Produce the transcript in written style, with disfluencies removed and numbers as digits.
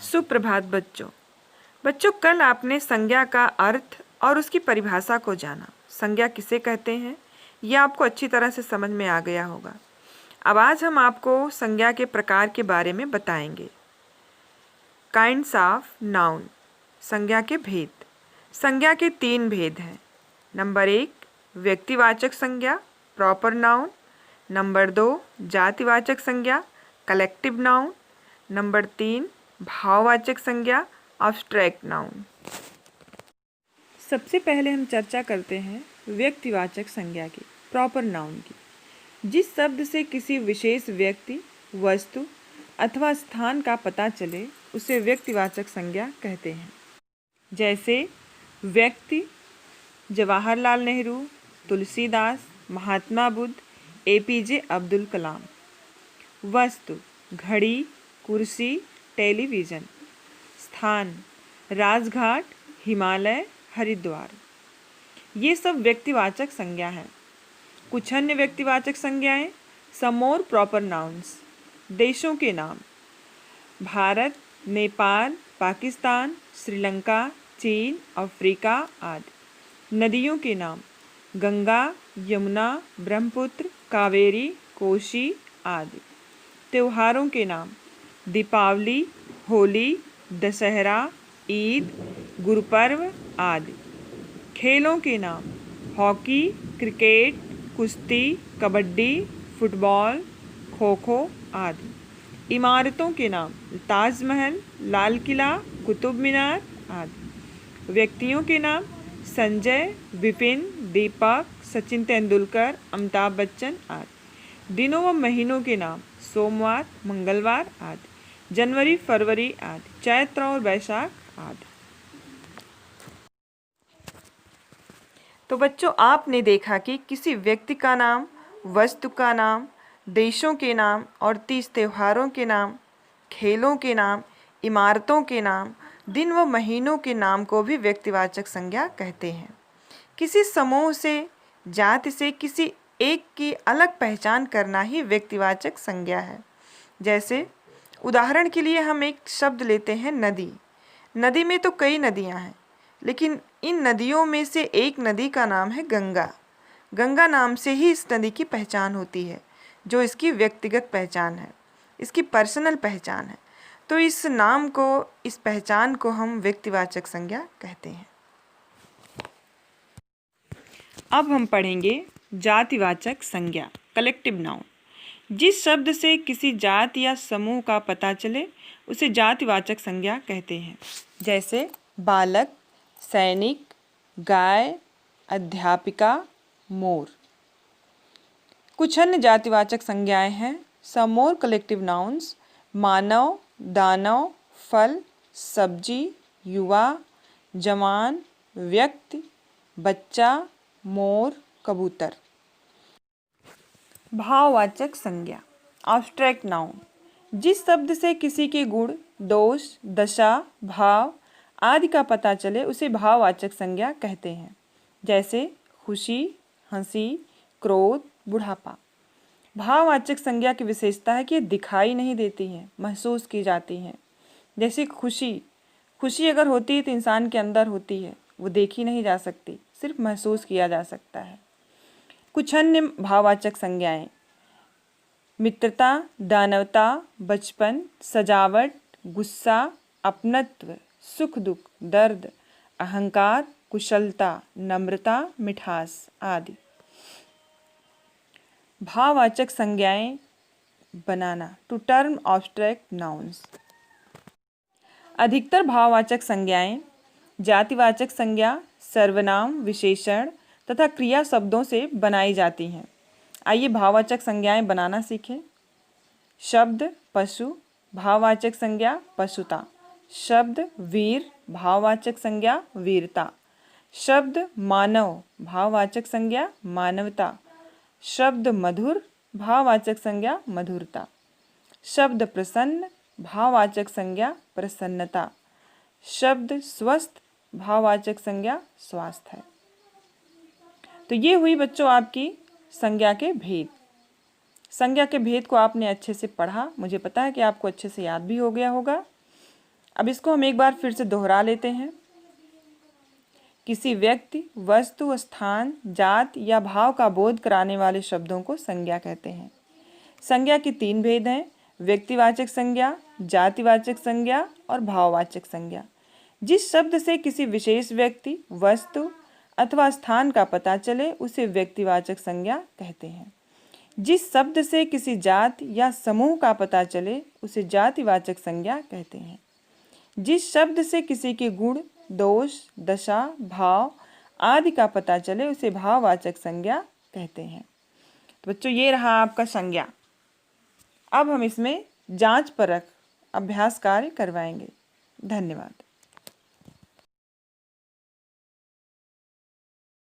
सुप्रभात बच्चों। बच्चों, कल आपने संज्ञा का अर्थ और उसकी परिभाषा को जाना। संज्ञा किसे कहते हैं यह आपको अच्छी तरह से समझ में आ गया होगा। अब आज हम आपको संज्ञा के प्रकार के बारे में बताएंगे। काइंड्स ऑफ नाउन, संज्ञा के भेद। संज्ञा के 3 भेद हैं। नंबर 1 व्यक्तिवाचक संज्ञा, प्रॉपर नाउन। नंबर 2 जातिवाचक संज्ञा, कलेक्टिव नाउन। नंबर 3 भाववाचक संज्ञा, अब्स्ट्रैक्ट नाउन। सबसे पहले हम चर्चा करते हैं व्यक्तिवाचक संज्ञा की, प्रॉपर नाउन की। जिस शब्द से किसी विशेष व्यक्ति, वस्तु अथवा स्थान का पता चले उसे व्यक्तिवाचक संज्ञा कहते हैं। जैसे व्यक्ति जवाहरलाल नेहरू, तुलसीदास, महात्मा बुद्ध, एपीजे अब्दुल कलाम। वस्तु घड़ी, कुर्सी, टेलीविज़न। स्थान राजघाट, हिमालय, हरिद्वार। ये सब व्यक्तिवाचक संज्ञा हैं। कुछ अन्य व्यक्तिवाचक संज्ञाएं, सम मोर प्रॉपर नाउन्स। देशों के नाम भारत, नेपाल, पाकिस्तान, श्रीलंका, चीन, अफ्रीका आदि। नदियों के नाम गंगा, यमुना, ब्रह्मपुत्र, कावेरी, कोशी आदि। त्योहारों के नाम दीपावली, होली, दशहरा, ईद, गुरुपर्व आदि। खेलों के नाम हॉकी, क्रिकेट, कुश्ती, कबड्डी, फुटबॉल, खो खो आदि। इमारतों के नाम ताजमहल, लाल किला, कुतुब मीनार आदि। व्यक्तियों के नाम संजय, विपिन, दीपक, सचिन तेंदुलकर, अमिताभ बच्चन आदि। दिनों व महीनों के नाम सोमवार, मंगलवार आदि। जनवरी, फरवरी आदि। चैत्र और वैशाख आदि। तो बच्चों, आपने देखा कि किसी व्यक्ति का नाम, वस्तु का नाम, देशों के नाम और 30 त्योहारों के नाम, खेलों के नाम, इमारतों के नाम, दिन व महीनों के नाम को भी व्यक्तिवाचक संज्ञा कहते हैं। किसी समूह से, जाति से किसी एक की अलग पहचान करना ही व्यक्तिवाचक संज्ञा है। जैसे उदाहरण के लिए हम एक शब्द लेते हैं नदी। नदी में तो कई नदियां हैं, लेकिन इन नदियों में से एक नदी का नाम है गंगा। गंगा नाम से ही इस नदी की पहचान होती है, जो इसकी व्यक्तिगत पहचान है, इसकी पर्सनल पहचान है। तो इस नाम को, इस पहचान को हम व्यक्तिवाचक संज्ञा कहते हैं। अब हम पढ़ेंगे जातिवाचक संज्ञा, कलेक्टिव नाउन। जिस शब्द से किसी जाति या समूह का पता चले उसे जातिवाचक संज्ञा कहते हैं। जैसे बालक, सैनिक, गाय, अध्यापिका, मोर। कुछ अन्य जातिवाचक संज्ञाएं हैं। सम मोर कलेक्टिव नाउन्स मानव, दानव, फल, सब्जी, युवा, जवान, व्यक्ति, बच्चा, मोर, कबूतर। भाववाचक संज्ञा, अब्स्ट्रैक्ट नाउन। जिस शब्द से किसी के गुण, दोष, दशा, भाव आदि का पता चले उसे भाववाचक संज्ञा कहते हैं। जैसे खुशी, हंसी, क्रोध, बुढ़ापा। भाववाचक संज्ञा की विशेषता है कि दिखाई नहीं देती हैं, महसूस की जाती हैं। जैसे खुशी, खुशी अगर होती है तो इंसान के अंदर होती है, वो देखी नहीं जा सकती, सिर्फ महसूस किया जा सकता है। कुछ अन्य भाववाचक संज्ञाएं, मित्रता, दानवता, बचपन, सजावट, गुस्सा, अपनत्व, सुख दुख, दर्द, अहंकार, कुशलता, नम्रता, मिठास आदि। भाववाचक संज्ञाएं बनाना, टू टर्म अब्स्ट्रैक्ट नाउन्स। अधिकतर भाववाचक संज्ञाएं जातिवाचक संज्ञा, सर्वनाम, विशेषण तथा क्रिया शब्दों से बनाई जाती हैं। आइए भाववाचक संज्ञाएं बनाना सीखें। शब्द पशु, भाववाचक संज्ञा पशुता। शब्द वीर, भाववाचक संज्ञा वीरता। शब्द मानव, भाववाचक संज्ञा मानवता। शब्द मधुर, भाववाचक संज्ञा मधुरता। शब्द प्रसन्न, भाववाचक संज्ञा प्रसन्नता। शब्द स्वस्थ, भाववाचक संज्ञा स्वास्थ्य है। तो ये हुई बच्चों आपकी संज्ञा के भेद। संज्ञा के भेद को आपने अच्छे से पढ़ा, मुझे पता है कि आपको अच्छे से याद भी हो गया होगा। अब इसको हम एक बार फिर से दोहरा लेते हैं। किसी व्यक्ति, वस्तु, स्थान, जात या भाव का बोध कराने वाले शब्दों को संज्ञा कहते हैं। संज्ञा के 3 भेद हैं: व्यक्तिवाचक संज्ञा, जातिवाचक संज्ञा और भाववाचक संज्ञा। जिस शब्द से किसी विशेष व्यक्ति, वस्तु अथवा स्थान का पता चले उसे व्यक्तिवाचक संज्ञा कहते हैं। जिस शब्द से किसी जात या समूह का पता चले उसे जातिवाचक संज्ञा कहते हैं। जिस शब्द से किसी के गुण, दोष, दशा, भाव आदि का पता चले उसे भाववाचक संज्ञा कहते हैं। तो बच्चों, ये रहा आपका संज्ञा। अब हम इसमें जांच परख अभ्यास कार्य करवाएंगे। धन्यवाद।